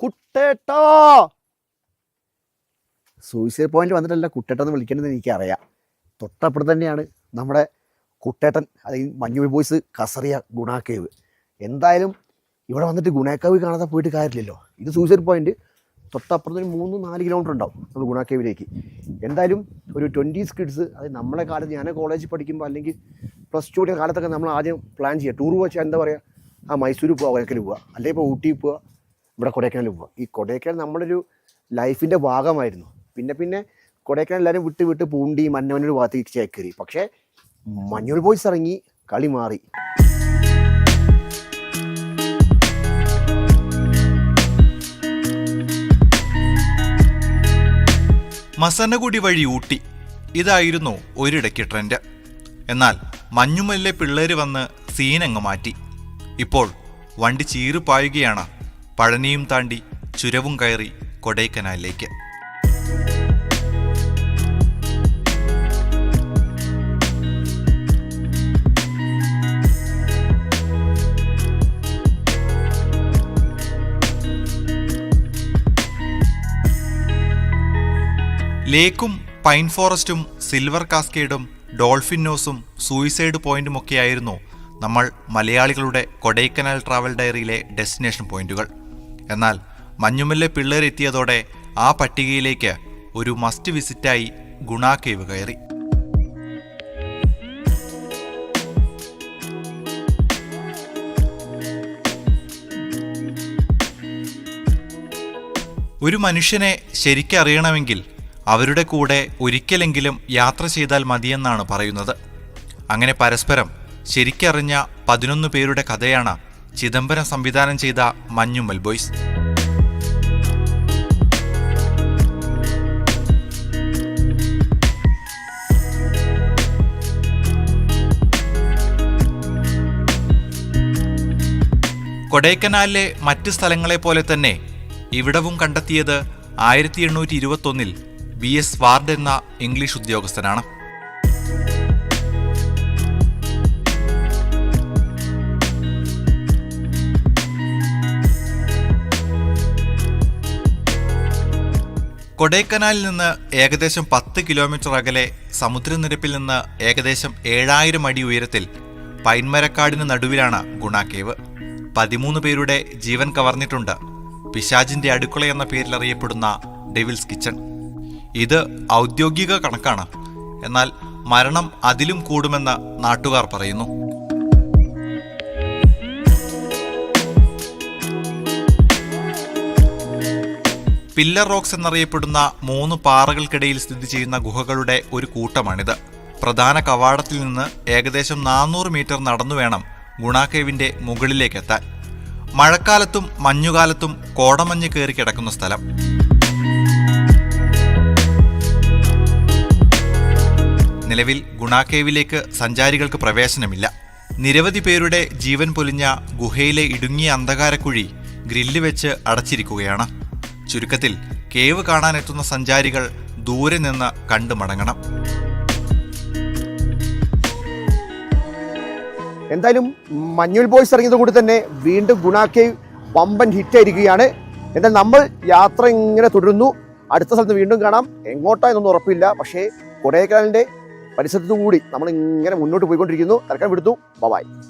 കുട്ടേട്ടാ. Suicide point വന്നിട്ടല്ല കുട്ടേട്ടെന്ന് വിളിക്കേണ്ടത് എനിക്കറിയാം. തൊട്ടപ്പുറത്ത് തന്നെയാണ് നമ്മുടെ കുട്ടേട്ടൻ, അതായത് മഞ്ഞുമൽ ബോയ്സ് കസറിയ ഗുണാക്കേവ്. എന്തായാലും ഇവിടെ വന്നിട്ട് ഗുണാക്കേവ് കാണാതെ പോയിട്ട് കാര്യമില്ലല്ലോ. ഇത് സൂയിസൈഡ് പോയിന്റ് തൊട്ടപ്പുറത്ത് ഒരു 3-4 കിലോമീറ്റർ ഉണ്ടാവും നമ്മൾ ഗുണാക്കേവിലേക്ക്. എന്തായാലും ഒരു 20s കിഡ്സ്, അത് നമ്മളെ കാലത്ത് ഞാൻ കോളേജിൽ പഠിക്കുമ്പോൾ അല്ലെങ്കിൽ +2 കാലത്തൊക്കെ നമ്മൾ ആദ്യം പ്ലാൻ ചെയ്യുക, ടൂർ വെച്ചാൽ എന്താ പറയുക, മൈസൂർ പോവുക, കൊടൈക്കനാൽ പോവുക, അല്ലെങ്കിൽ ഇപ്പോൾ ഊട്ടി പോവുക, ഇവിടെ കൊടൈക്കനാൽ പോവുക. ഈ കൊടൈക്കനാൽ നമ്മളൊരു ലൈഫിൻ്റെ ഭാഗമായിരുന്നു. പിന്നെ കൊടൈക്കനാൽ എല്ലാവരും വിട്ട് പൂണ്ടി മന്നവനൊരു ഭാഗത്തേക്ക് ചേക്കേറി. പക്ഷേ മഞ്ഞുമൽ ബോയ്സ് ഇറങ്ങി, കളി മാറി. മസനഗുഡി വഴി ഊട്ടി, ഇതായിരുന്നു ഒരിടയ്ക്ക് ട്രെൻഡ്. എന്നാൽ മഞ്ഞുമലിലെ പിള്ളേര് വന്ന് സീനങ്ങ് മാറ്റി. ഇപ്പോൾ വണ്ടി ചീറിപ്പായുകയാണ് പഴനിയും താണ്ടി ചുരവും കയറി കൊടൈക്കനാലിലേക്ക്. ലേക്കും പൈൻ ഫോറസ്റ്റും സിൽവർ കാസ്കേഡും ഡോൾഫിൻ-നോസും സൂയിസൈഡ് പോയിന്റുമൊക്കെയായിരുന്നു നമ്മൾ മലയാളികളുടെ കൊടൈക്കനാൽ ട്രാവൽ ഡയറിയിലെ ഡെസ്റ്റിനേഷൻ പോയിന്റുകൾ. എന്നാൽ മഞ്ഞുമലിലെ പിള്ളേരെത്തിയതോടെ ആ പട്ടികയിലേക്ക് ഒരു മസ്റ്റ് വിസിറ്റായി ഗുണാക്കേവ് കയറി. ഒരു മനുഷ്യനെ ശരിക്കറിയണമെങ്കിൽ അവരുടെ കൂടെ ഒരിക്കലെങ്കിലും യാത്ര ചെയ്താൽ മതിയെന്നാണ് പറയുന്നത്. അങ്ങനെ പരസ്പരം ശരിക്കറിഞ്ഞ 11 പേരുടെ കഥയാണ് ചിദംബരം സംവിധാനം ചെയ്ത മഞ്ഞുമൽ ബോയ്സ്. കൊടൈക്കനാലിലെ മറ്റ് സ്ഥലങ്ങളെ പോലെ തന്നെ ഇവിടവും കണ്ടെത്തിയത് 1821 VS വാർഡ് എന്ന ഇംഗ്ലീഷ് ഉദ്യോഗസ്ഥനാണ്. കൊടൈക്കനാലിൽ നിന്ന് ഏകദേശം 10 കിലോമീറ്റർ അകലെ സമുദ്രനിരപ്പിൽ നിന്ന് ഏകദേശം 7000 അടി ഉയരത്തിൽ പൈൻമരക്കാടിന് നടുവിലാണ് ഗുണാക്കേവ്. 13 പേരുടെ ജീവൻ കവർന്നിട്ടുണ്ട് പിശാചിന്റെ അടുക്കള എന്ന പേരിൽ അറിയപ്പെടുന്ന ഡെവിൾസ് കിച്ചൺ. ഇത് ഔദ്യോഗിക കണക്കാണ്. എന്നാൽ മരണം അതിലും കൂടുമെന്ന് നാട്ടുകാർ പറയുന്നു. പില്ലർ റോക്സ് എന്നറിയപ്പെടുന്ന 3 പാറകൾക്കിടയിൽ സ്ഥിതി ചെയ്യുന്ന ഗുഹകളുടെ ഒരു കൂട്ടമാണിത്. പ്രധാന കവാടത്തിൽ നിന്ന് ഏകദേശം 400 മീറ്റർ നടന്നു വേണം ഗുണാക്കേവിന്റെ മുകളിലേക്കെത്താൻ. മഴക്കാലത്തും മഞ്ഞുകാലത്തും കോടമഞ്ഞ് കയറി കിടക്കുന്ന സ്ഥലം. നിലവിൽ ഗുണാക്കേവിലേക്ക് സഞ്ചാരികൾക്ക് പ്രവേശനമില്ല. നിരവധി പേരുടെ ജീവൻ പൊലിഞ്ഞ ഗുഹയിലെ ഇടുങ്ങിയ അന്ധകാരക്കുഴി ഗ്രില്ല് വെച്ച് അടച്ചിരിക്കുകയാണ്. ചുരുക്കത്തിൽ കേവ് കാണാനെത്തുന്ന സഞ്ചാരികൾ ദൂരെ നിന്ന് കണ്ടു മടങ്ങണം. എന്തായാലും മഞ്ഞുമൽ ബോയ്സ് ഇറങ്ങിയത് കൂടി തന്നെ വീണ്ടും ഗുണാക്കേവ് വമ്പൻ ഹിറ്റായിരിക്കുകയാണ്. എന്തായാലും നമ്മൾ യാത്ര ഇങ്ങനെ തുടരുന്നു. അടുത്ത സ്ഥലത്ത് വീണ്ടും കാണാം. എങ്ങോട്ടാ എന്നൊന്നും ഉറപ്പില്ല. പക്ഷേ കൊടൈക്കനാലിൻ്റെ പരിസരത്തു കൂടി നമ്മൾ ഇങ്ങനെ മുന്നോട്ട് പോയിക്കൊണ്ടിരിക്കുന്നു. തൽക്കാലം വിടുന്നു. ബൈ.